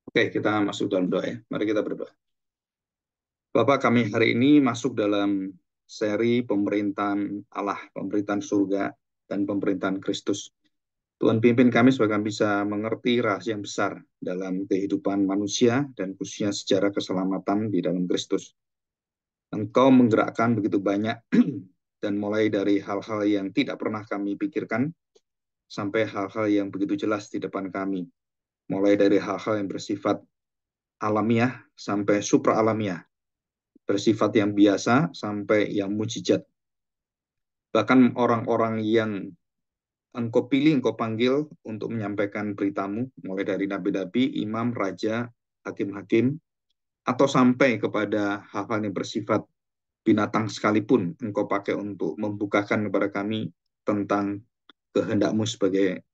Oke, kita masuk dalam doa ya. Mari kita berdoa. Bapak, kami hari ini masuk dalam seri pemerintahan Allah, pemerintahan surga, dan pemerintahan Kristus. Tuhan pimpin kami supaya kami bisa mengerti rahasia yang besar dalam kehidupan manusia dan khususnya sejarah keselamatan di dalam Kristus. Engkau menggerakkan begitu banyak dan mulai dari hal-hal yang tidak pernah kami pikirkan sampai hal-hal yang begitu jelas di depan kami. Mulai dari hal-hal yang bersifat alamiah sampai supra-alamiah, bersifat yang biasa sampai yang mujizat. Bahkan orang-orang yang engkau pilih, engkau panggil untuk menyampaikan beritamu, mulai dari nabi-nabi, imam, raja, hakim-hakim, atau sampai kepada hal-hal yang bersifat binatang sekalipun, engkau pakai untuk membukakan kepada kami tentang kehendakmu sebagai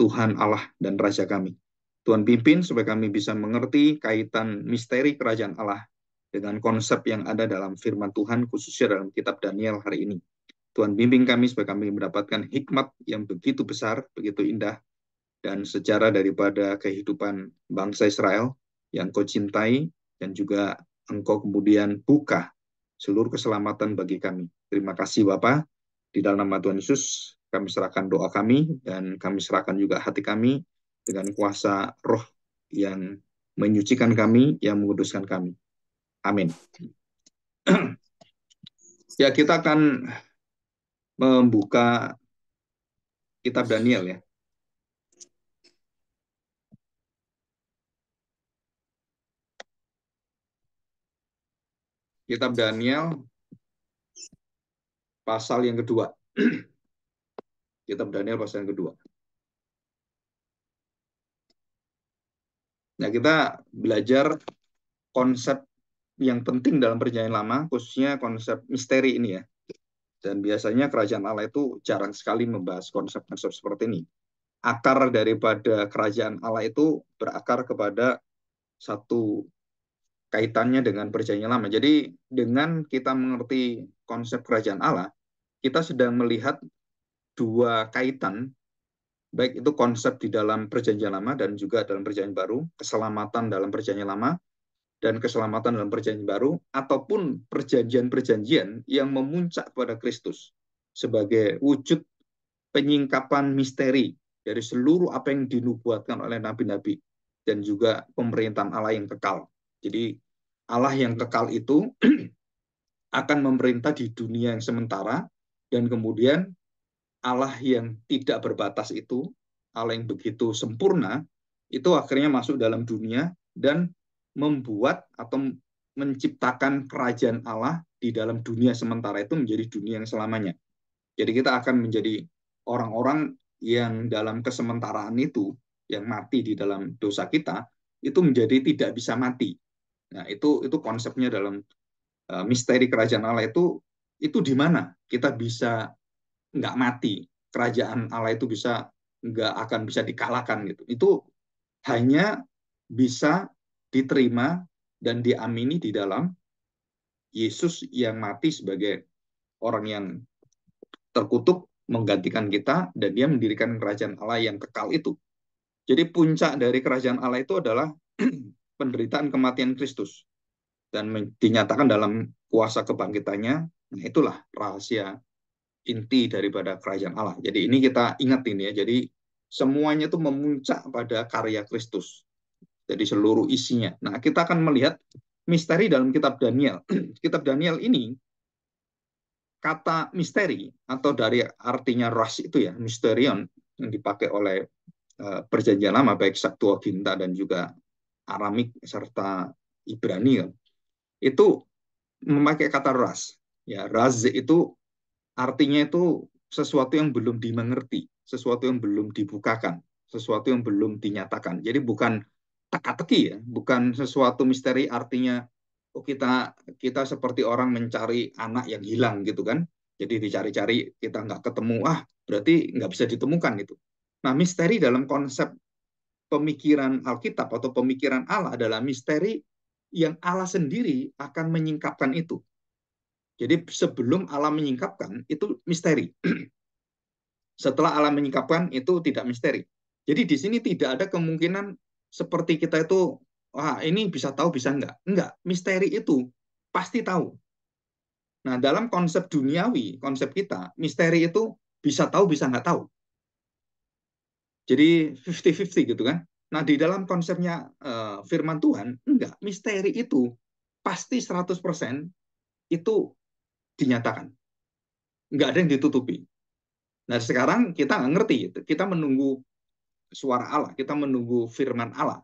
Tuhan Allah dan Raja kami. Tuhan pimpin supaya kami bisa mengerti kaitan misteri kerajaan Allah dengan konsep yang ada dalam firman Tuhan, khususnya dalam kitab Daniel hari ini. Tuhan bimbing kami supaya kami mendapatkan hikmat yang begitu besar, begitu indah, dan sejarah daripada kehidupan bangsa Israel yang kau cintai, dan juga engkau kemudian buka seluruh keselamatan bagi kami. Terima kasih Bapa. Di dalam nama Tuhan Yesus, kami serahkan doa kami, dan kami serahkan juga hati kami dengan kuasa roh yang menyucikan kami, yang menguduskan kami. Amin. Ya, kita akan membuka kitab Daniel ya. Kitab Daniel pasal yang kedua. Kitab Daniel pasal yang kedua. Nah, kita belajar konsep yang penting dalam perjanjian lama, khususnya konsep misteri ini ya. Dan biasanya kerajaan Allah itu jarang sekali membahas konsep-konsep seperti ini. Akar daripada kerajaan Allah itu berakar kepada satu kaitannya dengan perjanjian lama. Jadi dengan kita mengerti konsep kerajaan Allah, kita sedang melihat dua kaitan, baik itu konsep di dalam perjanjian lama dan juga dalam perjanjian baru, keselamatan dalam perjanjian lama dan keselamatan dalam perjanjian baru, ataupun perjanjian-perjanjian yang memuncak pada Kristus sebagai wujud penyingkapan misteri dari seluruh apa yang dinubuatkan oleh nabi-nabi dan juga pemerintahan Allah yang kekal. Jadi Allah yang kekal itu akan memerintah di dunia yang sementara, dan kemudian Allah yang tidak berbatas itu, Allah yang begitu sempurna, itu akhirnya masuk dalam dunia dan membuat atau menciptakan kerajaan Allah di dalam dunia sementara itu menjadi dunia yang selamanya. Jadi kita akan menjadi orang-orang yang dalam kesementaraan itu, yang mati di dalam dosa kita, itu menjadi tidak bisa mati. Nah, itu konsepnya dalam misteri kerajaan Allah itu di mana kita bisa nggak mati, kerajaan Allah itu bisa nggak akan bisa dikalahkan gitu. Itu hanya bisa diterima dan diamini di dalam Yesus yang mati sebagai orang yang terkutuk menggantikan kita, dan dia mendirikan kerajaan Allah yang kekal itu. Jadi puncak dari kerajaan Allah itu adalah penderitaan kematian Kristus dan dinyatakan dalam kuasa kebangkitannya. Nah, itulah rahasia inti daripada kerajaan Allah. Jadi ini kita ingat ini ya. Jadi semuanya itu memuncak pada karya Kristus. Jadi seluruh isinya. Nah, kita akan melihat misteri dalam kitab Daniel. Kitab Daniel ini, kata misteri atau dari artinya ras itu ya, misterion, yang dipakai oleh perjanjian lama baik Septuaginta dan juga Aramik serta Ibrani kan, itu memakai kata ras. Ya, raz itu artinya itu sesuatu yang belum dimengerti, sesuatu yang belum dibukakan, sesuatu yang belum dinyatakan. Jadi bukan teka-teki ya, bukan sesuatu misteri artinya oh kita kita seperti orang mencari anak yang hilang gitu kan. Jadi dicari-cari kita nggak ketemu, berarti nggak bisa ditemukan gitu. Nah, misteri dalam konsep pemikiran Alkitab atau pemikiran Allah adalah misteri yang Allah sendiri akan menyingkapkan itu. Jadi sebelum Allah menyingkapkan itu misteri. Setelah Allah menyingkapkan itu tidak misteri. Jadi di sini tidak ada kemungkinan seperti kita itu wah ini bisa tahu bisa enggak. Enggak, misteri itu pasti tahu. Nah, dalam konsep duniawi, konsep kita, misteri itu bisa tahu bisa nggak tahu. Jadi 50-50 gitu kan. Nah, di dalam konsepnya firman Tuhan, enggak, misteri itu pasti 100% itu dinyatakan. Enggak ada yang ditutupi. Nah, sekarang kita nggak ngerti. Kita menunggu suara Allah, kita menunggu firman Allah,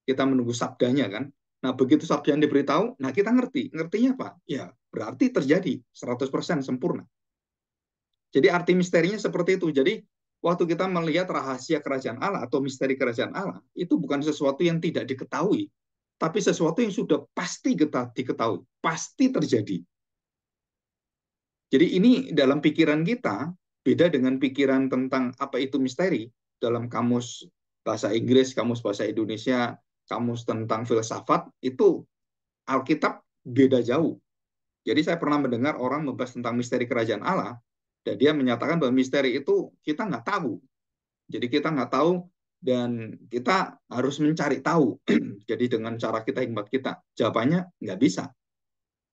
kita menunggu sabdanya kan. Nah, begitu sabdanya diberitahu, nah kita ngerti. Ngertinya apa? Ya, berarti terjadi 100% sempurna. Jadi arti misterinya seperti itu. Jadi waktu kita melihat rahasia kerajaan Allah atau misteri kerajaan Allah, itu bukan sesuatu yang tidak diketahui, tapi sesuatu yang sudah pasti kita diketahui, pasti terjadi. Jadi ini dalam pikiran kita beda dengan pikiran tentang apa itu misteri dalam kamus bahasa Inggris, kamus bahasa Indonesia, kamus tentang filsafat itu Alkitab beda jauh. Jadi saya pernah mendengar orang membahas tentang misteri kerajaan Allah, dan dia menyatakan bahwa misteri itu kita nggak tahu. Jadi kita nggak tahu dan kita harus mencari tahu. Jadi dengan cara kita, hikmat kita, jawabannya nggak bisa.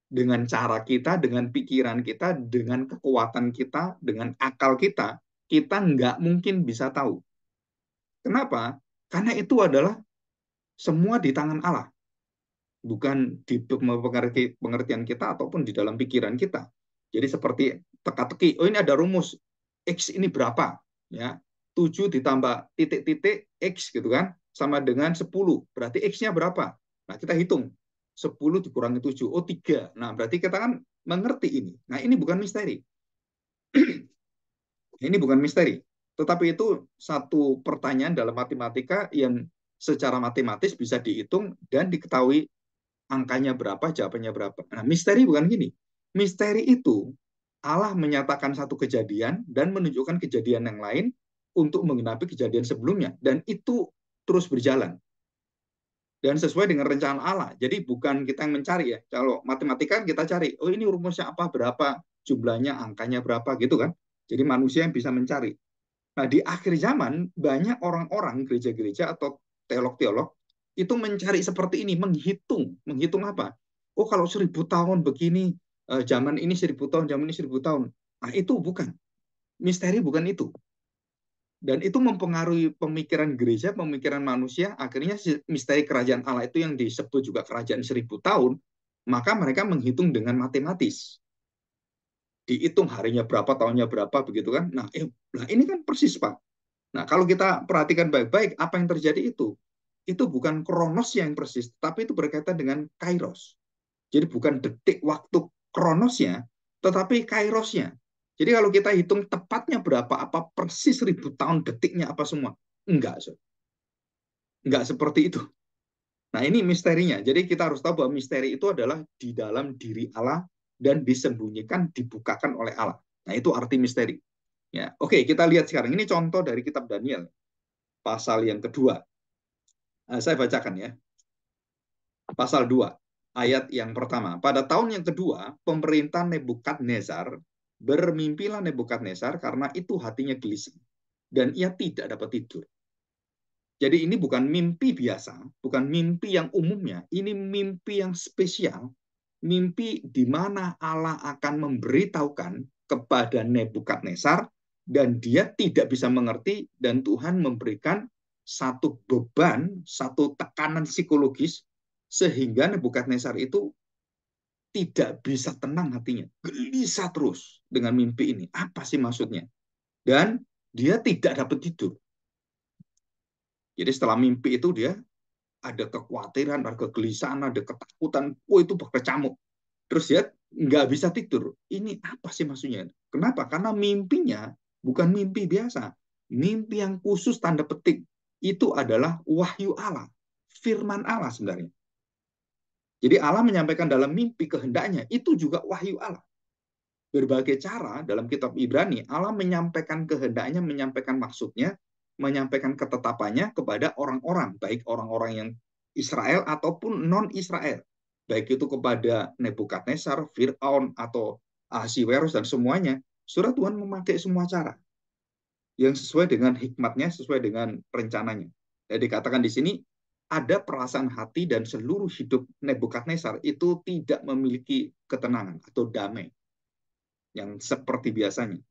Dengan cara kita, dengan pikiran kita, dengan kekuatan kita, dengan akal kita nggak mungkin bisa tahu. Kenapa? Karena itu adalah semua di tangan Allah, bukan di pengertian kita ataupun di dalam pikiran kita. Jadi seperti teka-teki, oh ini ada rumus, X ini berapa? Ya, 7 ditambah titik-titik X gitu kan, sama dengan 10. Berarti X-nya berapa? Nah, kita hitung. 10 dikurangi 7, oh 3. Nah, berarti kita kan mengerti ini. Nah, ini bukan misteri. Ini bukan misteri. Tetapi itu satu pertanyaan dalam matematika yang secara matematis bisa dihitung dan diketahui angkanya berapa, jawabannya berapa. Nah, misteri bukan gini. Misteri itu Allah menyatakan satu kejadian dan menunjukkan kejadian yang lain untuk menggenapi kejadian sebelumnya. Dan itu terus berjalan. Dan sesuai dengan rencana Allah. Jadi bukan kita yang mencari ya. Kalau matematika kita cari, oh ini rumusnya apa, berapa, jumlahnya, angkanya berapa gitu kan. Jadi manusia yang bisa mencari. Nah, di akhir zaman banyak orang-orang gereja-gereja atau teolog-teolog itu mencari seperti ini, menghitung apa? Oh, kalau 1.000 tahun begini, zaman ini 1.000 tahun, zaman ini 1.000 tahun. Nah, itu bukan misteri, bukan itu. Dan itu mempengaruhi pemikiran gereja, pemikiran manusia. Akhirnya misteri kerajaan Allah itu yang disebut juga kerajaan 1.000 tahun. Maka mereka menghitung dengan matematis, dihitung harinya berapa, tahunnya berapa, begitu kan? Nah, ini kan persis Pak. Nah, kalau kita perhatikan baik-baik, apa yang terjadi itu bukan kronos yang persis, tapi itu berkaitan dengan kairos. Jadi bukan detik waktu kronosnya, tetapi kairosnya. Jadi kalau kita hitung tepatnya berapa, apa persis 1.000 tahun detiknya apa semua? Enggak, so. Enggak seperti itu. Nah, ini misterinya. Jadi kita harus tahu bahwa misteri itu adalah di dalam diri Allah dan disembunyikan, dibukakan oleh Allah. Nah, itu arti misteri. Ya, oke, kita lihat sekarang. Ini contoh dari kitab Daniel, pasal yang kedua. Nah, saya bacakan ya. Pasal 2, ayat yang pertama. Pada tahun yang kedua, pemerintah Nebukadnezar, bermimpilah Nebukadnezar karena itu hatinya gelisah. Dan ia tidak dapat tidur. Jadi ini bukan mimpi biasa, bukan mimpi yang umumnya. Ini mimpi yang spesial. Mimpi di mana Allah akan memberitahukan kepada Nebukadnezar dan dia tidak bisa mengerti dan Tuhan memberikan satu beban, satu tekanan psikologis sehingga Nebukadnezar itu tidak bisa tenang hatinya, gelisah terus dengan mimpi ini. Apa sih maksudnya? Dan dia tidak dapat tidur. Jadi setelah mimpi itu dia ada kekhawatiran, ada kegelisahan, ada ketakutan. Oh itu berkecamuk. Terus dia nggak bisa tidur. Ini apa sih maksudnya? Kenapa? Karena mimpinya bukan mimpi biasa. Mimpi yang khusus tanda petik. Itu adalah wahyu Allah. Firman Allah sebenarnya. Jadi Allah menyampaikan dalam mimpi kehendaknya. Itu juga wahyu Allah. Berbagai cara dalam kitab Ibrani, Allah menyampaikan kehendaknya, menyampaikan maksudnya, menyampaikan ketetapannya kepada orang-orang. Baik orang-orang yang Israel ataupun non-Israel. Baik itu kepada Nebukadnezar, Fir'aun, atau Ahasiwerus, dan semuanya. Surah Tuhan memakai semua cara yang sesuai dengan hikmatnya, sesuai dengan rencananya. Jadi dikatakan di sini, ada perasaan hati dan seluruh hidup Nebukadnezar itu tidak memiliki ketenangan atau damai yang seperti biasanya.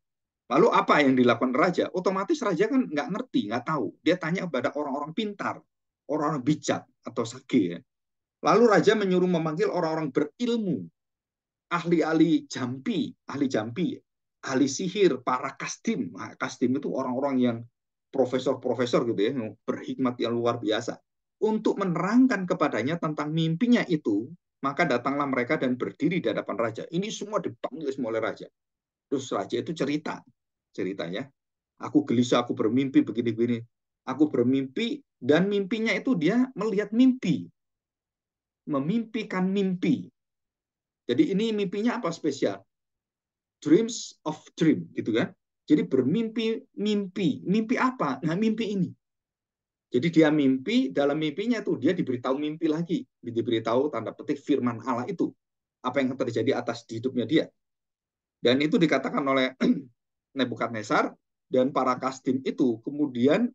Lalu apa yang dilakukan raja? Otomatis raja kan nggak ngerti, nggak tahu. Dia tanya kepada orang-orang pintar, orang-orang bijak atau sage. Ya. Lalu raja menyuruh memanggil orang-orang berilmu, ahli-ahli jampi, ahli sihir, para kasdim. Nah, kasdim itu orang-orang yang profesor-profesor gitu ya, berhikmat yang luar biasa. Untuk menerangkan kepadanya tentang mimpinya itu, maka datanglah mereka dan berdiri di hadapan raja. Ini semua dipanggil semua oleh raja. Terus raja itu ceritanya, aku gelisah, aku bermimpi begini-begini. Aku bermimpi dan mimpinya itu dia melihat mimpi, memimpikan mimpi. Jadi ini mimpinya apa spesial? Dreams of dream, gitu kan? Jadi bermimpi mimpi. Mimpi apa? Nah, mimpi ini. Jadi dia mimpi, dalam mimpinya tuh dia diberitahu mimpi lagi. Diberitahu tanda petik firman Allah itu. Apa yang terjadi atas hidupnya dia. Dan itu dikatakan oleh Nebukadnezar dan para kasdim itu kemudian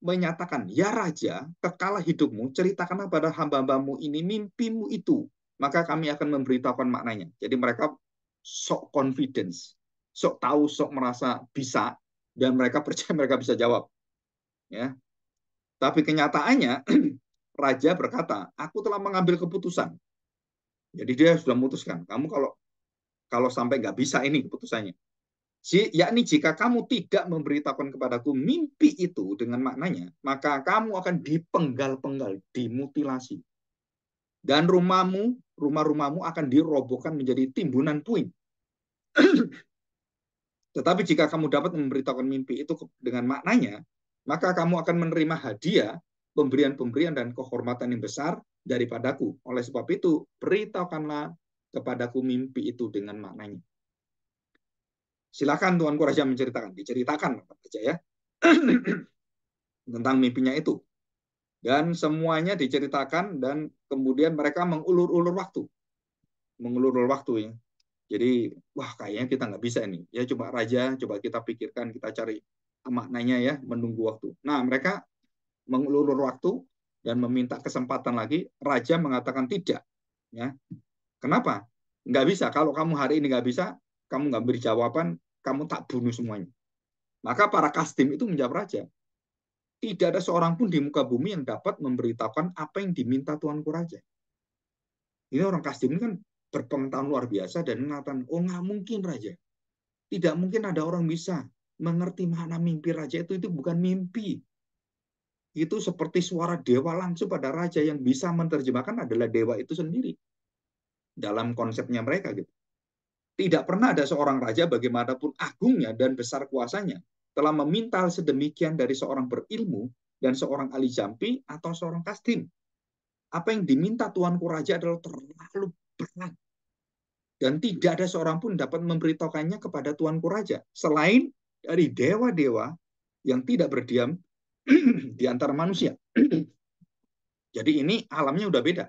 menyatakan, ya raja, kekala hidupmu, ceritakanlah pada hamba-hambamu ini mimpimu itu. Maka kami akan memberitahukan maknanya. Jadi mereka sok confidence, sok tahu, sok merasa bisa, dan mereka percaya mereka bisa jawab. Ya, tapi kenyataannya raja berkata, aku telah mengambil keputusan. Jadi dia sudah memutuskan, kamu kalau sampai nggak bisa ini keputusannya. Yakni jika kamu tidak memberitahukan kepadaku mimpi itu dengan maknanya, maka kamu akan dipenggal-penggal, dimutilasi. Dan rumah-rumahmu akan dirobohkan menjadi timbunan puing. Tetapi jika kamu dapat memberitahukan mimpi itu dengan maknanya, maka kamu akan menerima hadiah, pemberian-pemberian dan kehormatan yang besar daripadaku. Oleh sebab itu, beritahukanlah kepadaku mimpi itu dengan maknanya. Silakan Tuanku Raja menceritakan. Diceritakan aja ya. Tentang mimpinya itu. Dan semuanya diceritakan dan kemudian mereka mengulur-ulur waktu. Mengulur-ulur waktu ya. Jadi, wah kayaknya kita nggak bisa ini. Ya coba Raja, coba kita pikirkan, kita cari maknanya ya, menunggu waktu. Nah, mereka mengulur-ulur waktu dan meminta kesempatan lagi. Raja mengatakan tidak. Ya. Kenapa? Nggak bisa. Kalau kamu hari ini nggak bisa, kamu nggak beri jawaban, kamu tak bunuh semuanya. Maka para kasdim itu menjawab raja, tidak ada seorang pun di muka bumi yang dapat memberitahukan apa yang diminta Tuanku Raja. Ini orang kasdim ini kan berpengetahuan luar biasa dan mengatakan, oh nggak mungkin Raja. Tidak mungkin ada orang bisa mengerti makna mimpi Raja itu bukan mimpi. Itu seperti suara dewa langsung pada Raja, yang bisa menerjemahkan adalah dewa itu sendiri. Dalam konsepnya mereka gitu. Tidak pernah ada seorang raja bagaimanapun agungnya dan besar kuasanya telah meminta sedemikian dari seorang berilmu dan seorang ahli jampi atau seorang kasdim. Apa yang diminta Tuanku Raja adalah terlalu berat. Dan tidak ada seorang pun dapat memberitahukannya kepada Tuanku Raja. Selain dari dewa-dewa yang tidak berdiam di antara manusia. Jadi ini alamnya udah beda.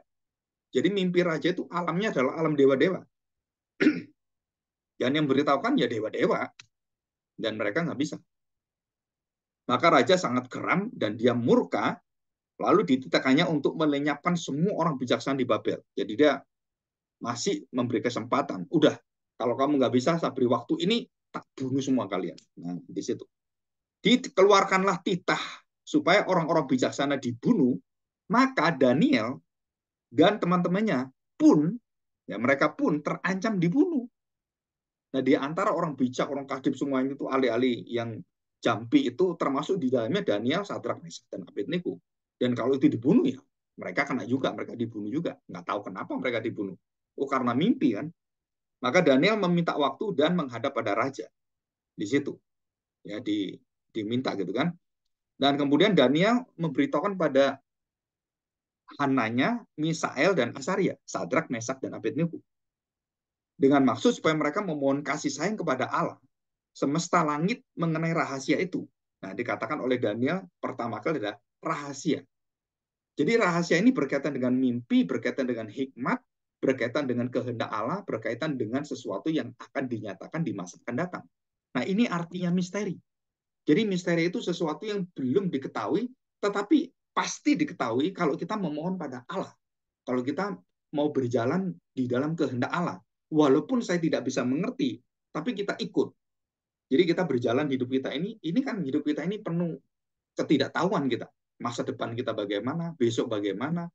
Jadi mimpi raja itu alamnya adalah alam dewa-dewa. Dan yang beritahukan ya dewa-dewa. Dan mereka nggak bisa. Maka raja sangat geram dan dia murka, lalu dititahkannya untuk melenyapkan semua orang bijaksana di Babel. Jadi dia masih memberi kesempatan. Udah, kalau kamu nggak bisa, saya beri waktu ini, tak bunuh semua kalian. Nah, di situ. Dikeluarkanlah titah supaya orang-orang bijaksana dibunuh, maka Daniel dan teman-temannya pun, ya mereka pun terancam dibunuh. Nah, di antara orang bijak, orang kadip semuanya itu alih-alih yang jampi itu termasuk di dalamnya Daniel, Sadrak, Mesak, dan Abednego. Dan kalau itu dibunuh ya mereka kena juga, mereka dibunuh juga. Nggak tahu kenapa mereka dibunuh. Oh karena mimpi kan. Maka Daniel meminta waktu dan menghadap pada raja. Di situ ya diminta gitu kan. Dan kemudian Daniel memberitahukan pada Hananya, Misael, dan Asaria, Sadrak, Mesak, dan Abednego. Dengan maksud supaya mereka memohon kasih sayang kepada Allah semesta langit mengenai rahasia itu. Nah, dikatakan oleh Daniel pertama kali adalah rahasia. Jadi rahasia ini berkaitan dengan mimpi, berkaitan dengan hikmat, berkaitan dengan kehendak Allah, berkaitan dengan sesuatu yang akan dinyatakan di masa akan datang. Nah, ini artinya misteri. Jadi misteri itu sesuatu yang belum diketahui, tetapi pasti diketahui kalau kita memohon pada Allah. Kalau kita mau berjalan di dalam kehendak Allah. Walaupun saya tidak bisa mengerti, tapi kita ikut. Jadi kita berjalan hidup kita ini kan hidup kita ini penuh ketidaktahuan kita. Masa depan kita bagaimana, besok bagaimana,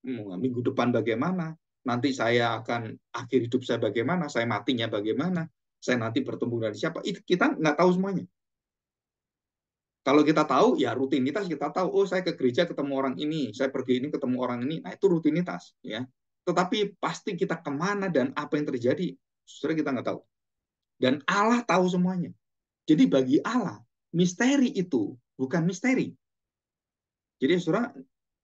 minggu depan bagaimana, nanti saya akan akhir hidup saya bagaimana, saya matinya bagaimana, saya nanti bertemu dengan siapa, itu kita nggak tahu semuanya. Kalau kita tahu, ya rutinitas kita tahu, oh saya ke gereja ketemu orang ini, saya pergi ini ketemu orang ini, nah itu rutinitas. Ya. Tetapi pasti kita kemana dan apa yang terjadi, saudara kita nggak tahu. Dan Allah tahu semuanya. Jadi bagi Allah, misteri itu bukan misteri. Jadi saudara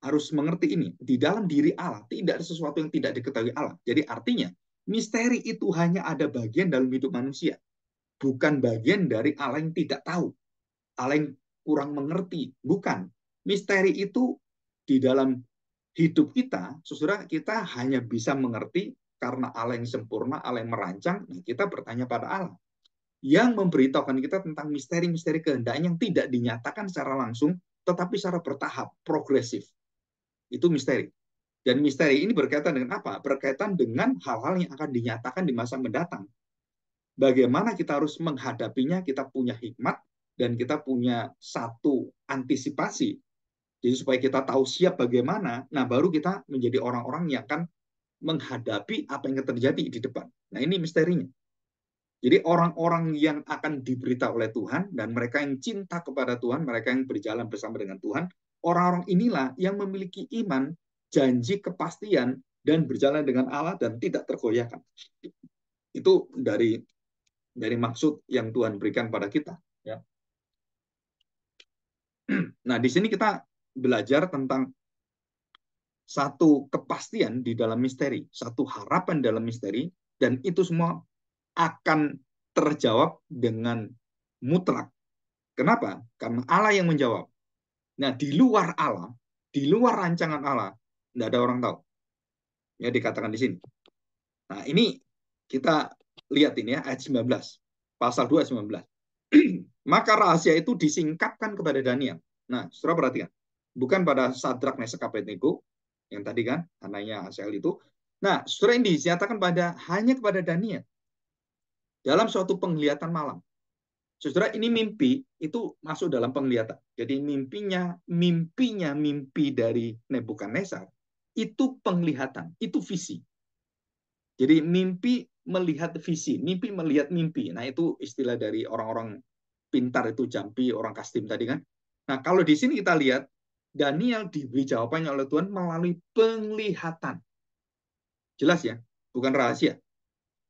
harus mengerti ini. Di dalam diri Allah tidak ada sesuatu yang tidak diketahui Allah. Jadi artinya misteri itu hanya ada bagian dalam hidup manusia. Bukan bagian dari Allah yang tidak tahu. Allah yang kurang mengerti. Bukan. Misteri itu di dalam hidup kita, saudara, kita hanya bisa mengerti karena Allah yang sempurna, Allah yang merancang. Kita bertanya pada Allah yang memberitahukan kita tentang misteri-misteri kehendaknya yang tidak dinyatakan secara langsung, tetapi secara bertahap, progresif. Itu misteri. Dan misteri ini berkaitan dengan apa? Berkaitan dengan hal-hal yang akan dinyatakan di masa mendatang. Bagaimana kita harus menghadapinya, kita punya hikmat, dan kita punya satu antisipasi. Jadi supaya kita tahu siap bagaimana, nah baru kita menjadi orang-orang yang akan menghadapi apa yang terjadi di depan. Nah ini misterinya. Jadi orang-orang yang akan diberitahu oleh Tuhan dan mereka yang cinta kepada Tuhan, mereka yang berjalan bersama dengan Tuhan, orang-orang inilah yang memiliki iman, janji, kepastian, dan berjalan dengan Allah dan tidak tergoyahkan. Itu dari maksud yang Tuhan berikan pada kita. Ya. Nah, di sini kita belajar tentang satu kepastian di dalam misteri, satu harapan dalam misteri, dan itu semua akan terjawab dengan mutlak. Kenapa? Karena Allah yang menjawab. Nah, di luar Allah, di luar rancangan Allah, tidak ada orang tahu. Ya, dikatakan di sini. Nah, ini kita lihat ini ya, ayat 19. Pasal 2 ayat 19. Maka rahasia itu disingkapkan kepada Daniel. Nah, saudara perhatikan. Bukan pada Sadrak, Mesak, Abednego, yang tadi kan, anaknya Asael itu. Nah, saudara ini dinyatakan hanya kepada Daniel. Dalam suatu penglihatan malam. Saudara, ini mimpi itu masuk dalam penglihatan. Jadi mimpi dari Nebukadnezar itu penglihatan, itu visi. Jadi mimpi melihat visi, mimpi melihat mimpi. Nah, itu istilah dari orang-orang pintar itu jampi, orang kastim tadi kan. Nah, kalau di sini kita lihat Daniel diberi jawabannya oleh Tuhan melalui penglihatan. Jelas ya, bukan rahasia.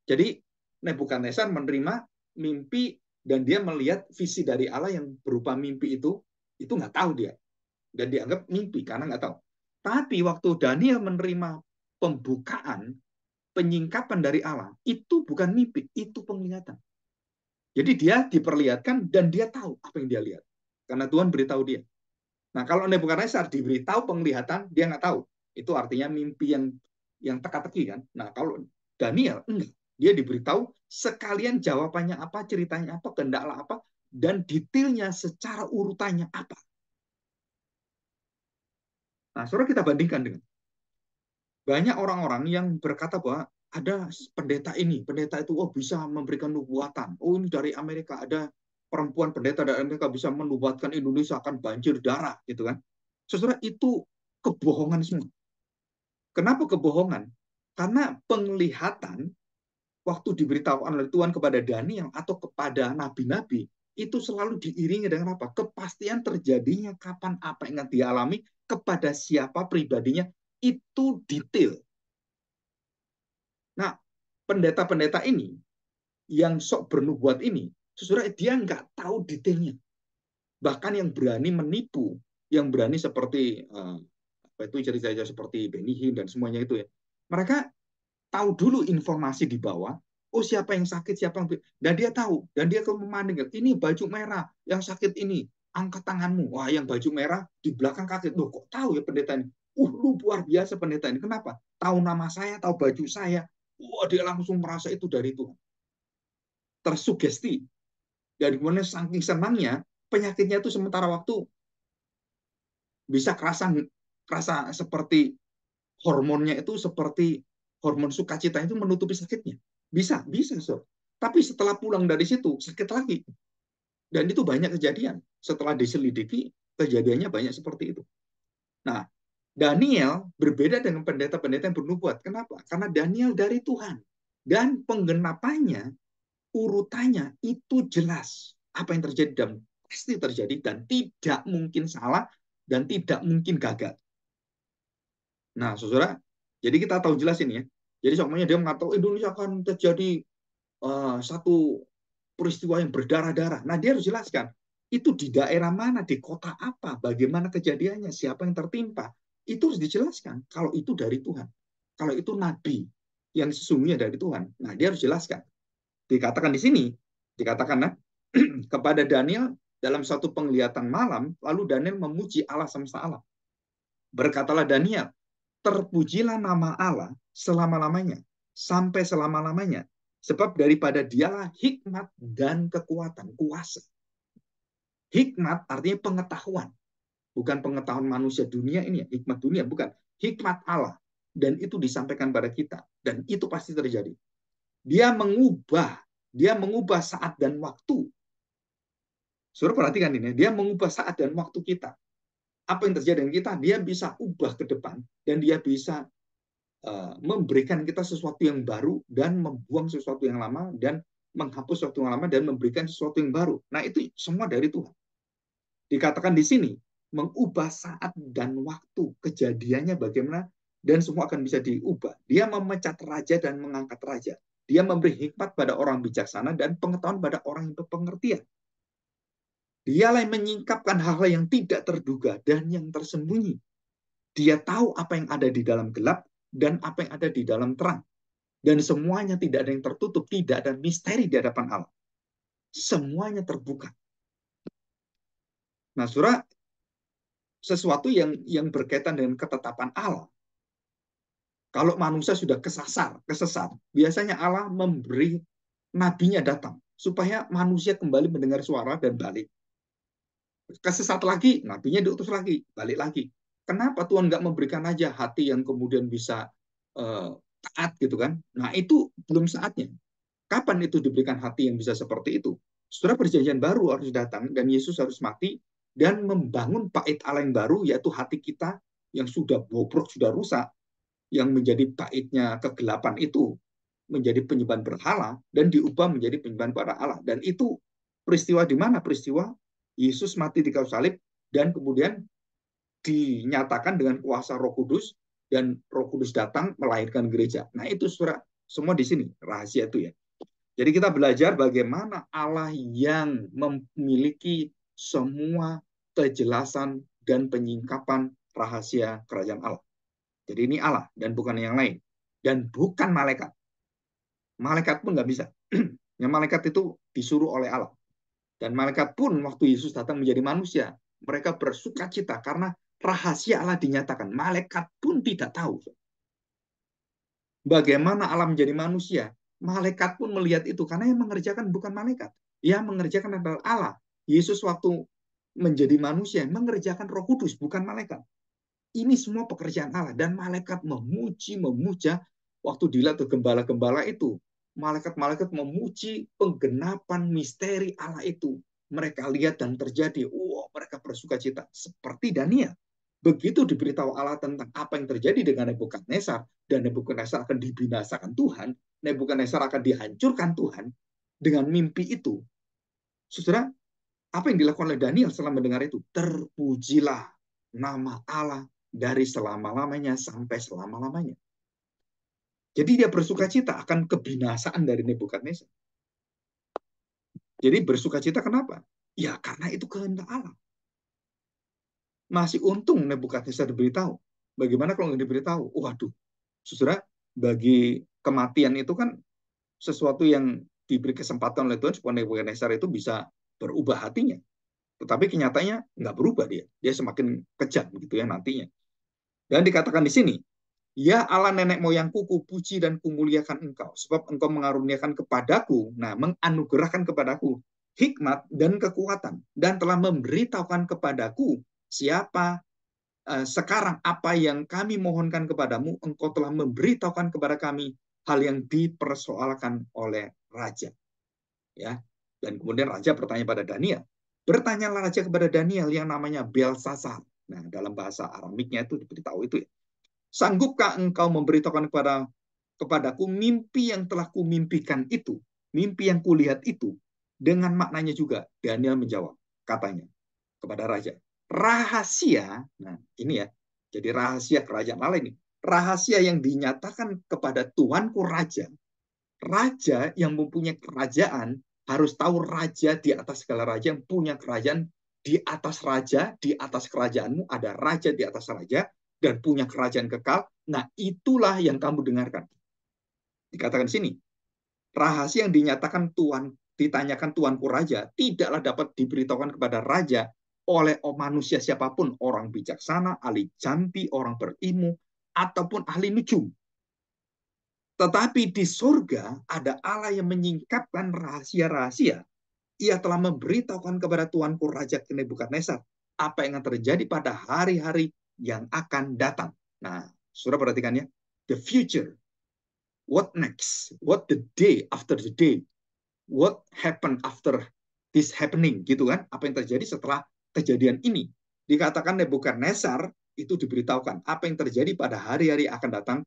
Jadi Nebukadnezar menerima mimpi dan dia melihat visi dari Allah yang berupa mimpi itu nggak tahu dia. Dan dianggap mimpi karena nggak tahu. Tapi waktu Daniel menerima pembukaan, penyingkapan dari Allah, itu bukan mimpi, itu penglihatan. Jadi dia diperlihatkan dan dia tahu apa yang dia lihat. Karena Tuhan beritahu dia. Nah, kalau Nebukadnezar diberitahu penglihatan, dia nggak tahu. Itu artinya mimpi yang teka-teki kan. Nah, kalau Daniel enggak. Dia diberitahu sekalian jawabannya apa, ceritanya apa, kehendaklah apa, dan detailnya secara urutannya apa. Nah, saudara kita bandingkan dengan banyak orang-orang yang berkata bahwa ada pendeta ini, pendeta itu bisa memberikan nubuatan. Oh, ini dari Amerika, ada perempuan pendeta dari Amerika bisa menubuatkan Indonesia akan banjir darah, gitu kan. Saudara, itu kebohongan semua. Kenapa kebohongan? Karena penglihatan waktu diberitahukan oleh Tuhan kepada Daniel atau kepada nabi-nabi itu selalu diiringi dengan apa? Kepastian terjadinya kapan apa yang akan dialami kepada siapa pribadinya itu detail. Nah, pendeta-pendeta ini yang sok bernubuat ini, saudara dia nggak tahu detailnya. Bahkan yang berani menipu, yang berani seperti apa itu cerita-cerita seperti Benny Hinn dan semuanya itu ya. Mereka tahu dulu informasi di bawah, oh siapa yang sakit, siapa yang dan dia tahu dan dia memandang ini baju merah yang sakit ini, angkat tanganmu. Wah, yang baju merah di belakang kaget. Loh, kok tahu ya pendeta ini? Luar biasa pendeta ini. Kenapa? Tahu nama saya, tahu baju saya. Wah, dia langsung merasa itu dari Tuhan. Tersugesti. Dan kemudian saking senangnya, penyakitnya itu sementara waktu Bisa kerasa seperti hormonnya itu seperti hormon sukacita itu menutupi sakitnya. Bisa, so. Tapi setelah pulang dari situ sakit lagi. Dan itu banyak kejadian. Setelah diselidiki, kejadiannya banyak seperti itu. Nah, Daniel berbeda dengan pendeta-pendeta yang bernubuat. Kenapa? Karena Daniel dari Tuhan. Dan penggenapannya, urutannya itu jelas. Apa yang terjadi dan pasti terjadi dan tidak mungkin salah dan tidak mungkin gagal. Nah, saudara, jadi kita tahu jelas ini ya. Jadi semuanya dia mengatakan Indonesia akan terjadi satu peristiwa yang berdarah-darah. Nah, dia harus jelaskan itu di daerah mana, di kota apa, bagaimana kejadiannya, siapa yang tertimpa. Itu harus dijelaskan. Kalau itu dari Tuhan, kalau itu nabi yang sesungguhnya dari Tuhan, nah dia harus jelaskan. Dikatakan di sini, dikatakan nah, kepada Daniel dalam satu penglihatan malam, lalu Daniel memuji Allah semesta alam. Berkatalah Daniel, terpujilah nama Allah selama-lamanya, sampai selama-lamanya. Sebab daripada dialah hikmat dan kekuatan, kuasa. Hikmat artinya pengetahuan. Bukan pengetahuan manusia dunia ini, hikmat dunia, bukan. Hikmat Allah. Dan itu disampaikan pada kita. Dan itu pasti terjadi. Dia mengubah saat dan waktu. Saudara perhatikan ini, dia mengubah saat dan waktu kita. Apa yang terjadi dengan kita, dia bisa ubah ke depan. Dan dia bisa memberikan kita sesuatu yang baru dan membuang sesuatu yang lama dan menghapus sesuatu yang lama dan memberikan sesuatu yang baru. Nah, itu semua dari Tuhan. Dikatakan di sini, mengubah saat dan waktu kejadiannya bagaimana dan semua akan bisa diubah. Dia memecat raja dan mengangkat raja. Dia memberi hikmat pada orang bijaksana dan pengetahuan pada orang yang berpengertian. Dialah yang menyingkapkan hal-hal yang tidak terduga dan yang tersembunyi. Dia tahu apa yang ada di dalam gelap dan apa yang ada di dalam terang. Dan semuanya tidak ada yang tertutup, tidak ada misteri di hadapan Allah. Semuanya terbuka. Nah, saudara, sesuatu yang berkaitan dengan ketetapan Allah, kalau manusia sudah kesesat, biasanya Allah memberi nabinya datang, supaya manusia kembali mendengar suara dan balik. Kesesat lagi, nabinya diutus lagi, balik lagi. Kenapa Tuhan nggak memberikan aja hati yang kemudian bisa taat gitu kan? Nah, itu belum saatnya. Kapan itu diberikan hati yang bisa seperti itu? Setelah perjanjian baru harus datang dan Yesus harus mati dan membangun bait Allah yang baru, yaitu hati kita yang sudah bobrok, sudah rusak, yang menjadi baitnya kegelapan itu menjadi penyembahan berhala dan diubah menjadi penyembahan pada Allah. Dan itu peristiwa di mana? Peristiwa Yesus mati di kayu salib dan kemudian dinyatakan dengan kuasa Roh Kudus dan Roh Kudus datang melahirkan gereja. Nah, itu saudara, semua di sini rahasia itu ya. Jadi kita belajar bagaimana Allah yang memiliki semua kejelasan dan penyingkapan rahasia kerajaan Allah. Jadi ini Allah dan bukan yang lain. Dan bukan malaikat. Malaikat pun nggak bisa. Yang malaikat itu disuruh oleh Allah. Dan malaikat pun waktu Yesus datang menjadi manusia, mereka bersuka cita karena rahasia Allah dinyatakan. Malaikat pun tidak tahu bagaimana Allah menjadi manusia. Malaikat pun melihat itu karena yang mengerjakan bukan malaikat. Yang mengerjakan adalah Allah. Yesus waktu menjadi manusia mengerjakan Roh Kudus, bukan malaikat. Ini semua pekerjaan Allah dan malaikat memuji, memuja waktu dilihat gembala-gembala itu. Malaikat-malaikat memuji penggenapan misteri Allah itu. Mereka lihat dan terjadi. Wow, mereka bersuka cita seperti Daniel. Begitu diberitahu Allah tentang apa yang terjadi dengan Nebukadnezar dan Nebukadnezar akan dibinasakan Tuhan, Nebukadnezar akan dihancurkan Tuhan dengan mimpi itu. Saudara, apa yang dilakukan oleh Daniel setelah mendengar itu? Terpujilah nama Allah dari selama-lamanya sampai selama-lamanya. Jadi dia bersuka cita akan kebinasaan dari Nebukadnezar. Jadi bersuka cita kenapa? Ya karena itu kehendak Allah. Masih untung Nebukadnezar diberitahu. Bagaimana kalau nggak diberitahu? Waduh, saudara, bagi kematian itu kan sesuatu yang diberi kesempatan oleh Tuhan supaya Nebukadnezar itu bisa berubah hatinya. Tetapi kenyataannya nggak berubah dia. Dia semakin kejam gitu ya nantinya. Dan dikatakan di sini, ya Allah nenek moyangku, kupuji dan kumuliakan engkau. Sebab engkau mengaruniakan kepadaku, nah menganugerahkan kepadaku hikmat dan kekuatan. Dan telah memberitahukan kepadaku siapa sekarang apa yang kami mohonkan kepadamu, engkau telah memberitahukan kepada kami hal yang dipersoalkan oleh raja. Ya, dan kemudian raja bertanya pada Daniel. Bertanyalah raja kepada Daniel yang namanya Belsasar. Nah, dalam bahasa Aramiknya itu diberitahu itu ya. Sanggupkah engkau memberitahukan kepadaku mimpi yang telah kumimpikan itu, mimpi yang kulihat itu, dengan maknanya juga. Daniel menjawab, katanya kepada raja, rahasia, nah ini ya, jadi rahasia kerajaan Allah ini, rahasia yang dinyatakan kepada tuanku raja, raja yang mempunyai kerajaan harus tahu raja di atas segala raja yang punya kerajaan di atas raja, di atas kerajaanmu ada raja di atas raja dan punya kerajaan kekal. Nah, itulah yang kamu dengarkan. Dikatakan sini, rahasia yang dinyatakan Tuhan, ditanyakan tuanku raja, tidaklah dapat diberitahukan kepada raja oleh manusia siapapun, orang bijaksana, ahli jampi, orang berilmu, ataupun ahli nujum. Tetapi di surga ada Allah yang menyingkapkan rahasia-rahasia. Ia telah memberitahukan kepada tuanku Raja Nebukadnezar apa yang akan terjadi pada hari-hari yang akan datang. Nah, sudah perhatikan ya. The future. What next? What the day after the day? What happened after this happening? Gitu kan? Apa yang terjadi setelah kejadian ini? Dikatakan Nebukadnezar itu diberitahukan apa yang terjadi pada hari-hari akan datang.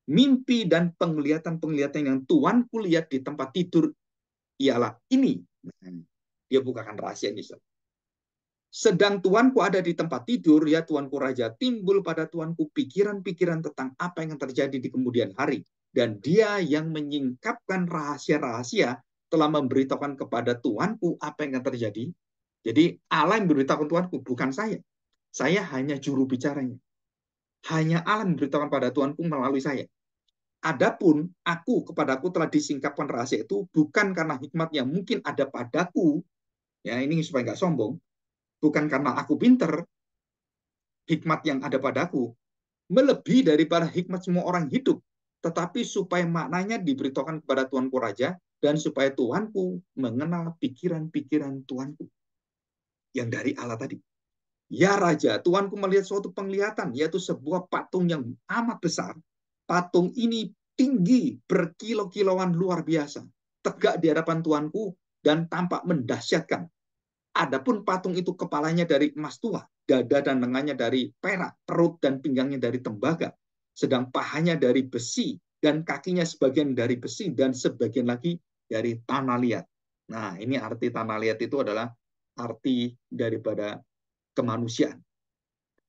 Mimpi dan penglihatan-penglihatan yang Tuanku lihat di tempat tidur ialah ini. Dia bukakan rahasia ini. Sedang tuanku ada di tempat tidur, ya tuanku raja, timbul pada tuanku pikiran-pikiran tentang apa yang terjadi di kemudian hari. Dan dia yang menyingkapkan rahasia-rahasia telah memberitahukan kepada tuanku apa yang akan terjadi. Jadi Allah yang memberitahukan tuanku, bukan saya. Saya hanya juru bicaranya. Hanya Allah yang memberitahukan pada tuanku melalui saya. Adapun kepadaku telah disingkapkan rahasia itu bukan karena hikmat yang mungkin ada padaku, ya ini supaya nggak sombong, bukan karena aku pinter, hikmat yang ada padaku melebihi daripada hikmat semua orang hidup, tetapi supaya maknanya diberitahukan kepada Tuanku Raja dan supaya Tuanku mengenal pikiran-pikiran Tuanku yang dari Allah tadi. Ya Raja, Tuanku melihat suatu penglihatan, yaitu sebuah patung yang amat besar. Patung ini tinggi, berkilo-kiloan luar biasa, tegak di hadapan Tuanku dan tampak mendahsyatkan. Adapun patung itu kepalanya dari emas tua, dada dan lengannya dari perak, perut dan pinggangnya dari tembaga, sedang pahanya dari besi dan kakinya sebagian dari besi dan sebagian lagi dari tanah liat. Nah, ini arti tanah liat itu adalah arti daripada kemanusiaan.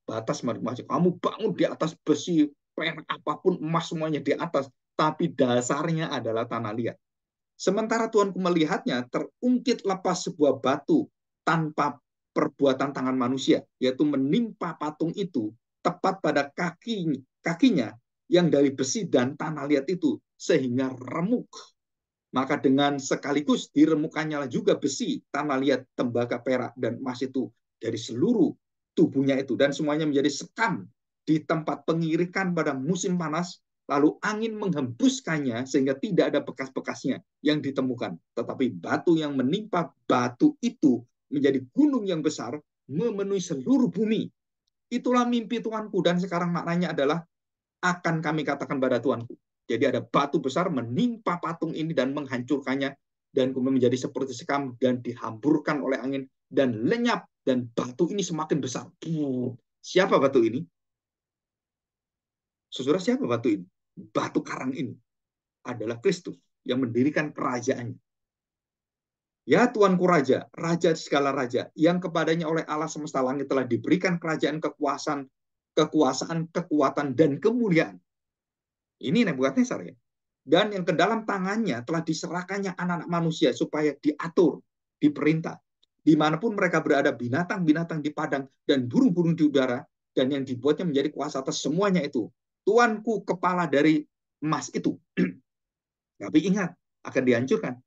Batas manusia. Kamu bangun di atas besi, perak apapun, emas semuanya di atas, tapi dasarnya adalah tanah liat. Sementara Tuanku melihatnya, terungkit lepas sebuah batu tanpa perbuatan tangan manusia, yaitu menimpa patung itu tepat pada kakinya yang dari besi dan tanah liat itu, sehingga remuk. Maka dengan sekaligus diremukannya juga besi, tanah liat, tembaga, perak, dan emas itu dari seluruh tubuhnya itu, dan semuanya menjadi sekam di tempat pengirikan pada musim panas, lalu angin menghembuskannya sehingga tidak ada bekas-bekasnya yang ditemukan. Tetapi batu yang menimpa batu itu menjadi gunung yang besar, memenuhi seluruh bumi. Itulah mimpi Tuanku, dan sekarang maknanya adalah akan kami katakan pada Tuanku. Jadi ada batu besar menimpa patung ini dan menghancurkannya, dan kemudian menjadi seperti sekam dan dihamburkan oleh angin dan lenyap, dan batu ini semakin besar. Siapa batu ini? Saudara, siapa batu ini? Batu karang ini adalah Kristus yang mendirikan kerajaannya. Ya Tuanku Raja, Raja segala raja, yang kepadanya oleh Allah semesta langit telah diberikan kerajaan, kekuasaan, kekuatan, dan kemuliaan. Ini Nebukadnezar ya. Dan yang ke dalam tangannya telah diserahkannya anak-anak manusia supaya diatur, diperintah. Dimanapun mereka berada, binatang-binatang di padang dan burung-burung di udara, dan yang dibuatnya menjadi kuasa atas semuanya itu. Tuanku kepala dari emas itu. Tapi ingat, akan dihancurkan.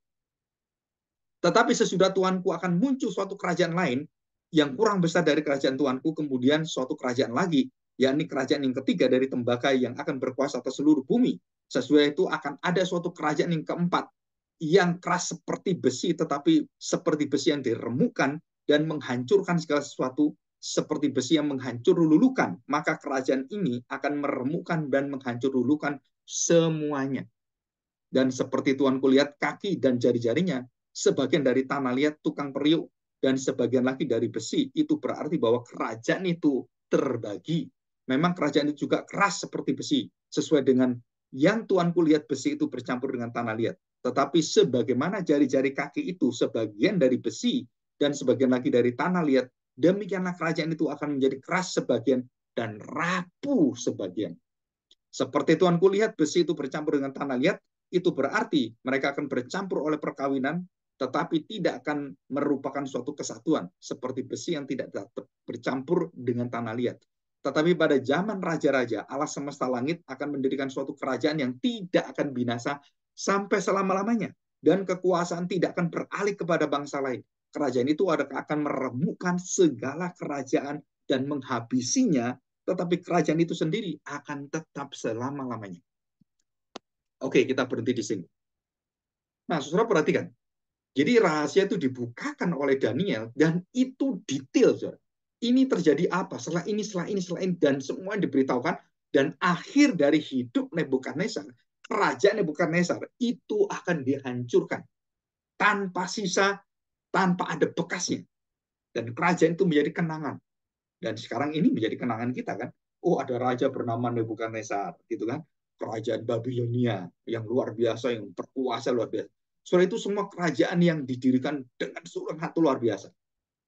Tetapi sesudah Tuanku akan muncul suatu kerajaan lain yang kurang besar dari kerajaan Tuanku, kemudian suatu kerajaan lagi, yakni kerajaan yang ketiga dari tembaga yang akan berkuasa atas seluruh bumi. Sesudah itu akan ada suatu kerajaan yang keempat, yang keras seperti besi, tetapi seperti besi yang diremukkan dan menghancurkan segala sesuatu, seperti besi yang menghancur lulukan, maka kerajaan ini akan meremukkan dan menghancur lulukan semuanya. Dan seperti Tuhan kulihat kaki dan jari-jarinya, sebagian dari tanah liat tukang periuk, dan sebagian lagi dari besi, itu berarti bahwa kerajaan itu terbagi. Memang kerajaan itu juga keras seperti besi, sesuai dengan yang Tuhan kulihat besi itu bercampur dengan tanah liat. Tetapi sebagaimana jari-jari kaki itu sebagian dari besi, dan sebagian lagi dari tanah liat, demikianlah kerajaan itu akan menjadi keras sebagian dan rapuh sebagian. Seperti Tuhan kulihat besi itu bercampur dengan tanah liat, itu berarti mereka akan bercampur oleh perkawinan, tetapi tidak akan merupakan suatu kesatuan, seperti besi yang tidak bercampur dengan tanah liat. Tetapi pada zaman raja-raja, Allah semesta langit akan mendirikan suatu kerajaan yang tidak akan binasa sampai selama-lamanya. Dan kekuasaan tidak akan beralih kepada bangsa lain. Kerajaan itu akan meremukkan segala kerajaan dan menghabisinya, tetapi kerajaan itu sendiri akan tetap selama-lamanya. Oke, kita berhenti di sini. Nah, saudara perhatikan. Jadi rahasia itu dibukakan oleh Daniel dan itu detail, saudara. Ini terjadi apa? Setelah ini, dan semua diberitahukan. Dan akhir dari hidup Nebukadnezar, kerajaan Nebukadnezar itu akan dihancurkan tanpa sisa, tanpa ada bekasnya. Dan kerajaan itu menjadi kenangan. Dan sekarang ini menjadi kenangan kita kan. Oh, ada raja bernama Nebukadnezar, gitu kan. Kerajaan Babilonia yang luar biasa, yang berkuasa luar biasa. Soal itu semua kerajaan yang didirikan dengan satu luar biasa.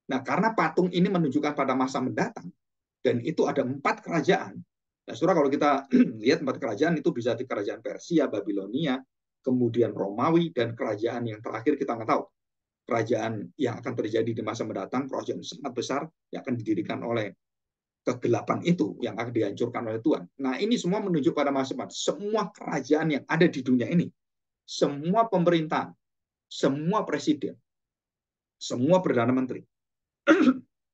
Nah, karena patung ini menunjukkan pada masa mendatang, dan itu ada 4 kerajaan. Nah, saudara, kalau kita lihat 4 kerajaan itu bisa di kerajaan Persia, Babilonia, kemudian Romawi, dan kerajaan yang terakhir kita nggak tahu. Kerajaan yang akan terjadi di masa mendatang, kerajaan sangat besar yang akan didirikan oleh kegelapan itu yang akan dihancurkan oleh Tuhan. Nah, ini semua menunjuk pada masa depan. Semua kerajaan yang ada di dunia ini, semua pemerintahan, semua presiden, semua perdana menteri,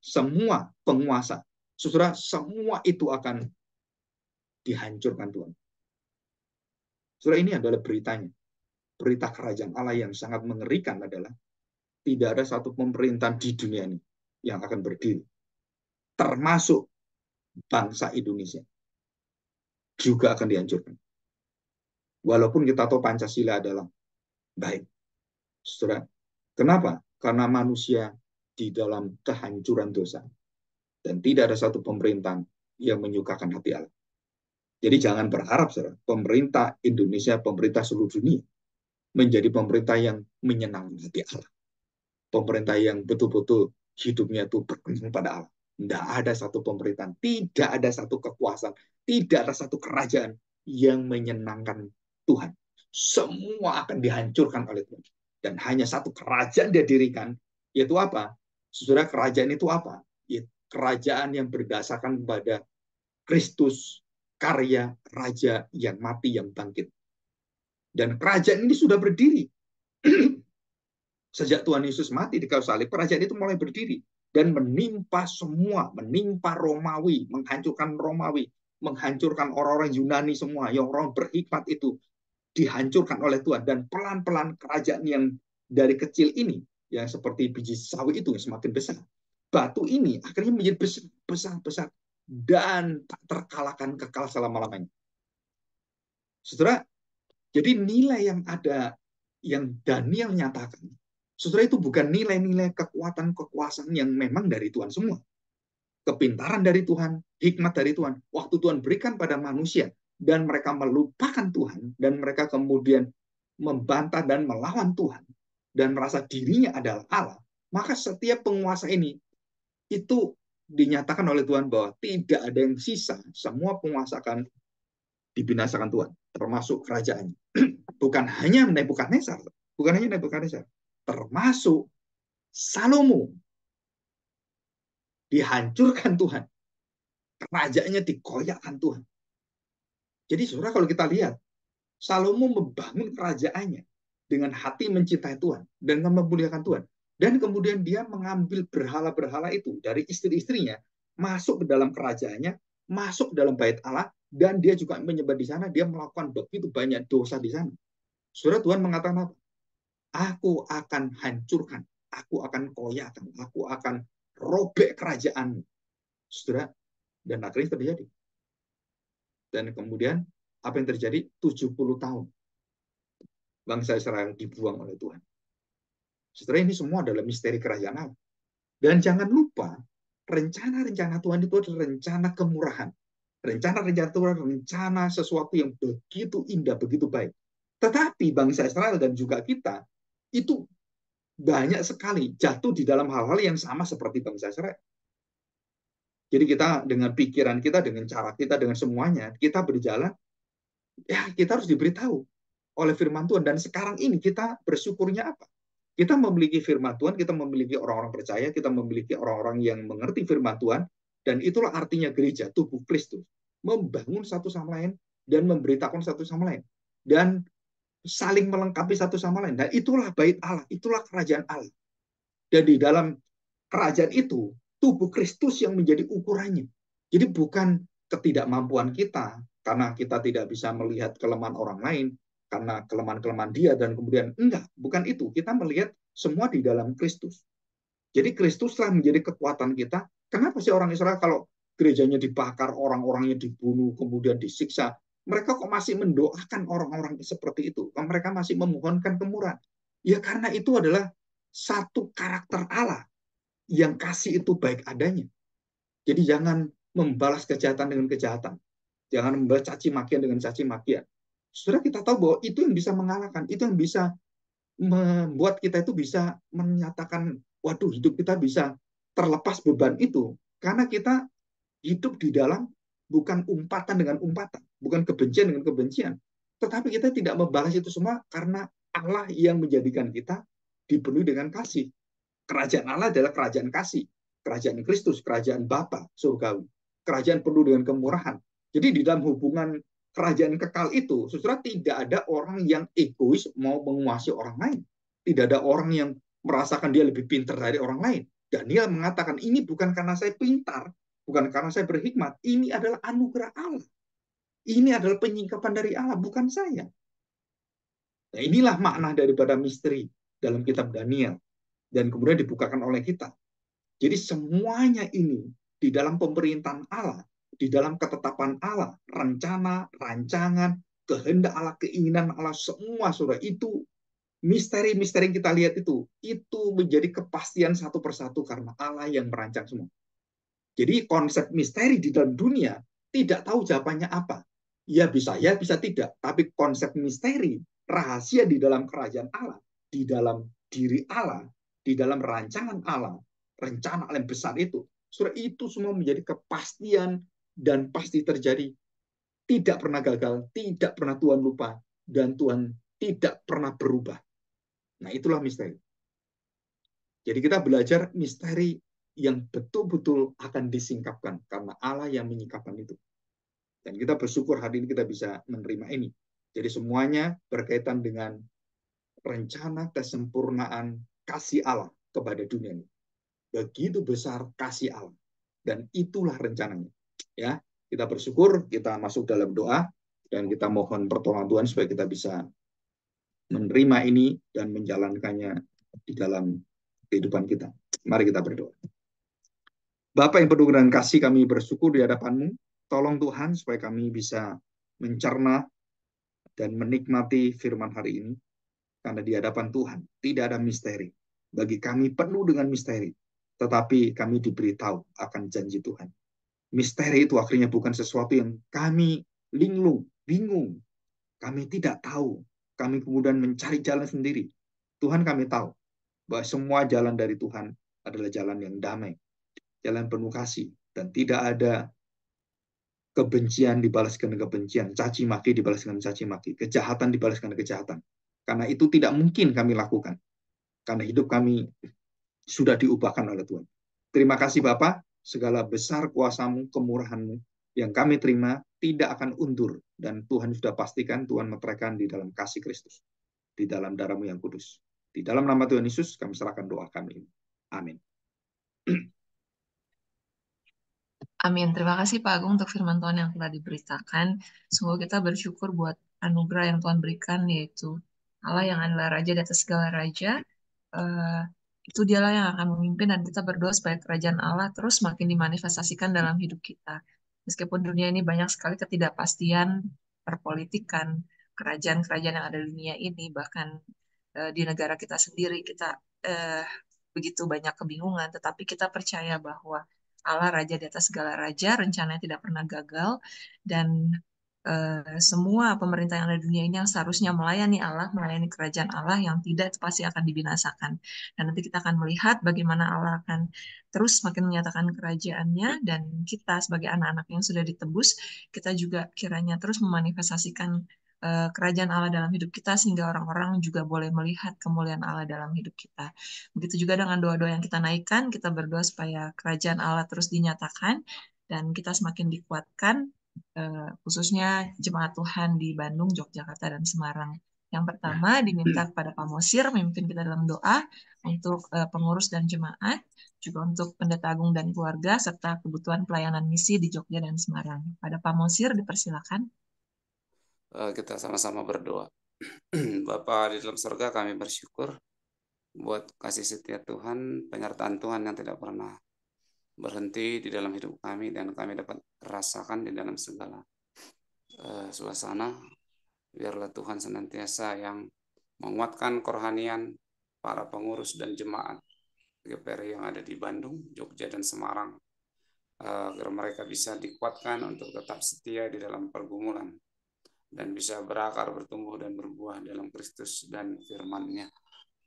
semua penguasa, saudara, semua itu akan dihancurkan Tuhan. Saudara, ini adalah beritanya. Berita kerajaan Allah yang sangat mengerikan adalah tidak ada satu pemerintahan di dunia ini yang akan berdiri, termasuk bangsa Indonesia juga akan dihancurkan. Walaupun kita tahu Pancasila adalah baik. Saudara, kenapa? Karena manusia di dalam kehancuran dosa. Dan tidak ada satu pemerintahan yang menyukakan hati Allah. Jadi jangan berharap, saudara, pemerintah Indonesia, pemerintah seluruh dunia, menjadi pemerintah yang menyenangkan hati Allah. Pemerintah yang betul-betul hidupnya itu berkenan pada Allah. Tidak ada satu pemerintahan, tidak ada satu kekuasaan, tidak ada satu kerajaan yang menyenangkan Tuhan. Semua akan dihancurkan oleh Tuhan. Dan hanya satu kerajaan dia dirikan, yaitu apa? Saudara, kerajaan itu apa? Yaitu kerajaan yang berdasarkan kepada Kristus, karya raja yang mati, yang bangkit. Dan kerajaan ini sudah berdiri. Sejak Tuhan Yesus mati di kayu salib, kerajaan itu mulai berdiri dan menimpa semua, menimpa Romawi, menghancurkan Romawi, menghancurkan orang-orang Yunani semua, yang orang berhikmat itu dihancurkan oleh Tuhan. Dan pelan-pelan kerajaan yang dari kecil ini, yang seperti biji sawi itu yang semakin besar, batu ini akhirnya menjadi besar dan tak terkalahkan, kekal selama-lamanya. Saudara, jadi nilai yang ada, yang Daniel nyatakan, saudara, itu bukan nilai-nilai kekuatan, kekuasaan yang memang dari Tuhan semua. Kepintaran dari Tuhan, hikmat dari Tuhan. Waktu Tuhan berikan pada manusia, dan mereka melupakan Tuhan, dan mereka kemudian membantah dan melawan Tuhan, dan merasa dirinya adalah Allah, maka setiap penguasa ini, itu dinyatakan oleh Tuhan bahwa tidak ada yang sisa. Semua penguasa akan dibinasakan Tuhan, termasuk kerajaannya. Bukan hanya Nebukadnezar, termasuk Salomo dihancurkan Tuhan, kerajaannya dikoyakkan Tuhan. Jadi saudara, kalau kita lihat, Salomo membangun kerajaannya dengan hati mencintai Tuhan dan memuliakan Tuhan. Dan kemudian dia mengambil berhala-berhala itu dari istri-istrinya, masuk ke dalam kerajaannya, masuk ke dalam bait Allah, dan dia juga menyembah di sana, dia melakukan begitu banyak dosa di sana. Saudara, Tuhan mengatakan apa? Aku akan hancurkan, aku akan koyakkan, aku akan robek kerajaan. Saudara, dan akhirnya terjadi. Dan kemudian apa yang terjadi? 70 tahun bangsa Israel dibuang oleh Tuhan. Saudara, ini semua adalah misteri kerajaan Allah. Dan jangan lupa, rencana-rencana Tuhan itu adalah rencana kemurahan. Rencana-rencana Tuhan, rencana sesuatu yang begitu indah, begitu baik. Tetapi bangsa Israel dan juga kita, itu banyak sekali jatuh di dalam hal-hal yang sama seperti bangsa Israel. Jadi kita dengan pikiran kita, dengan cara kita, dengan semuanya, kita berjalan, ya kita harus diberitahu oleh firman Tuhan. Dan sekarang ini kita bersyukurnya apa? Kita memiliki firman Tuhan, kita memiliki orang-orang percaya, kita memiliki orang-orang yang mengerti firman Tuhan, dan itulah artinya gereja, tubuh Kristus. Membangun satu sama lain, dan memberitakan satu sama lain. Dan saling melengkapi satu sama lain. Dan itulah bait Allah, itulah kerajaan Allah. Dan di dalam kerajaan itu, tubuh Kristus yang menjadi ukurannya. Jadi bukan ketidakmampuan kita, karena kita tidak bisa melihat kelemahan orang lain, karena kelemahan-kelemahan dia, dan kemudian, enggak, bukan itu. Kita melihat semua di dalam Kristus. Jadi Kristuslah menjadi kekuatan kita. Kenapa sih orang Israel kalau gerejanya dibakar, orang-orangnya dibunuh, kemudian disiksa, mereka kok masih mendoakan orang-orang seperti itu? Mereka masih memohonkan kemurahan. Ya karena itu adalah satu karakter Allah yang kasih itu baik adanya. Jadi jangan membalas kejahatan dengan kejahatan. Jangan membalas caci makian dengan caci makian. Sudah kita tahu bahwa itu yang bisa mengalahkan, itu yang bisa membuat kita itu bisa menyatakan, waduh, hidup kita bisa terlepas beban itu. Karena kita hidup di dalam bukan umpatan dengan umpatan, bukan kebencian dengan kebencian. Tetapi kita tidak membalas itu semua karena Allah yang menjadikan kita dipenuhi dengan kasih. Kerajaan Allah adalah kerajaan kasih, kerajaan Kristus, kerajaan Bapa surgawi, kerajaan penuh dengan kemurahan. Jadi di dalam hubungan kerajaan kekal itu, saudara, tidak ada orang yang egois mau menguasai orang lain. Tidak ada orang yang merasakan dia lebih pintar dari orang lain. Daniel mengatakan, ini bukan karena saya pintar, bukan karena saya berhikmat, ini adalah anugerah Allah. Ini adalah penyingkapan dari Allah, bukan saya. Nah, inilah makna daripada misteri dalam kitab Daniel. Dan kemudian dibukakan oleh kita. Jadi semuanya ini di dalam pemerintahan Allah, di dalam ketetapan Allah, rencana, rancangan, kehendak Allah, keinginan Allah, semua sudah itu misteri-misteri yang kita lihat itu menjadi kepastian satu persatu karena Allah yang merancang semua. Jadi konsep misteri di dalam dunia tidak tahu jawabannya apa. Ya bisa tidak. Tapi konsep misteri, rahasia di dalam kerajaan Allah, di dalam diri Allah, di dalam rancangan Allah, rencana Allah yang besar itu, sudah itu semua menjadi kepastian dan pasti terjadi. Tidak pernah gagal, tidak pernah Tuhan lupa, dan Tuhan tidak pernah berubah. Nah, itulah misteri. Jadi kita belajar misteri yang betul-betul akan disingkapkan karena Allah yang menyingkapkan itu. Dan kita bersyukur hari ini kita bisa menerima ini. Jadi semuanya berkaitan dengan rencana kesempurnaan kasih Allah kepada dunia ini. Begitu besar kasih Allah. Dan itulah rencananya. Ya, kita bersyukur, kita masuk dalam doa, dan kita mohon pertolongan Tuhan supaya kita bisa menerima ini dan menjalankannya di dalam kehidupan kita. Mari kita berdoa. Bapa yang penuh dengan kasih, kami bersyukur di hadapan-Mu. Tolong Tuhan supaya kami bisa mencerna dan menikmati firman hari ini. Karena di hadapan Tuhan tidak ada misteri. Bagi kami penuh dengan misteri. Tetapi kami diberitahu akan janji Tuhan. Misteri itu akhirnya bukan sesuatu yang kami linglung, bingung. Kami tidak tahu. Kami kemudian mencari jalan sendiri. Tuhan, kami tahu bahwa semua jalan dari Tuhan adalah jalan yang damai, jalan penuh kasih, dan tidak ada kebencian dibalas dengan kebencian, caci maki dibalas dengan caci maki, kejahatan dibalas dengan kejahatan. Karena itu tidak mungkin kami lakukan. Karena hidup kami sudah diubahkan oleh Tuhan. Terima kasih Bapak, segala besar kuasa-Mu, kemurahan-Mu yang kami terima tidak akan undur. Dan Tuhan sudah pastikan Tuhan meteraikan di dalam kasih Kristus, di dalam darah-Mu yang kudus. Di dalam nama Tuhan Yesus kami serahkan doa kami. Amin. Amin. Terima kasih Pak Agung untuk firman Tuhan yang telah diberitakan. Semoga kita bersyukur buat anugerah yang Tuhan berikan, yaitu Allah yang adalah Raja di atas segala raja. itu dialah yang akan memimpin dan kita berdoa supaya kerajaan Allah terus makin dimanifestasikan dalam hidup kita. Meskipun dunia ini banyak sekali ketidakpastian, perpolitikan, kerajaan-kerajaan yang ada di dunia ini, bahkan di negara kita sendiri kita eh, begitu banyak kebingungan, tetapi kita percaya bahwa Allah Raja di atas segala raja, rencananya tidak pernah gagal, dan semua pemerintah yang ada di dunia ini yang seharusnya melayani Allah, melayani kerajaan Allah yang tidak itu pasti akan dibinasakan. Dan nanti kita akan melihat bagaimana Allah akan terus makin menyatakan kerajaannya dan kita sebagai anak-anak yang sudah ditebus, kita juga kiranya terus memanifestasikan kerajaan Allah dalam hidup kita sehingga orang-orang juga boleh melihat kemuliaan Allah dalam hidup kita. Begitu juga dengan doa-doa yang kita naikkan, kita berdoa supaya kerajaan Allah terus dinyatakan dan kita semakin dikuatkan, khususnya jemaat Tuhan di Bandung, Yogyakarta, dan Semarang. Yang Ya. pertama diminta kepada Pak Mosir memimpin kita dalam doa untuk pengurus dan jemaat, juga untuk pendeta agung dan keluarga, serta kebutuhan pelayanan misi di Jogja dan Semarang. Pada Pak Mosir dipersilakan. Kita sama-sama berdoa. Bapa di dalam surga, kami bersyukur buat kasih setia Tuhan, penyertaan Tuhan yang tidak pernah berhenti di dalam hidup kami dan kami dapat rasakan di dalam segala suasana. Biarlah Tuhan senantiasa yang menguatkan kerohanian para pengurus dan jemaat GPR yang ada di Bandung, Jogja, dan Semarang, agar mereka bisa dikuatkan untuk tetap setia di dalam pergumulan dan bisa berakar, bertumbuh, dan berbuah dalam Kristus dan firman-Nya.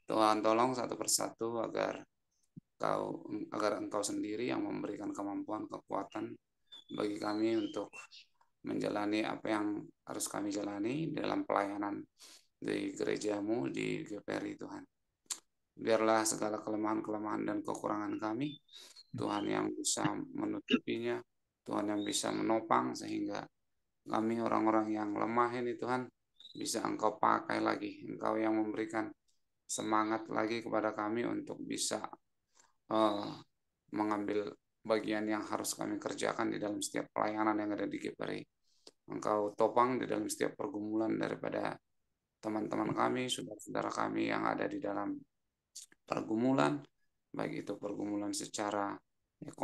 Tuhan tolong satu persatu agar Engkau sendiri yang memberikan kemampuan, kekuatan bagi kami untuk menjalani apa yang harus kami jalani dalam pelayanan di gerejamu di GPRI Tuhan. Biarlah segala kelemahan-kelemahan dan kekurangan kami, Tuhan yang bisa menutupinya, Tuhan yang bisa menopang sehingga kami orang-orang yang lemah ini Tuhan bisa Engkau pakai lagi. Engkau yang memberikan semangat lagi kepada kami untuk bisa mengambil bagian yang harus kami kerjakan di dalam setiap pelayanan yang ada di GPRI. Engkau topang di dalam setiap pergumulan daripada teman-teman kami, saudara-saudara kami yang ada di dalam pergumulan, baik itu pergumulan secara ekonomi,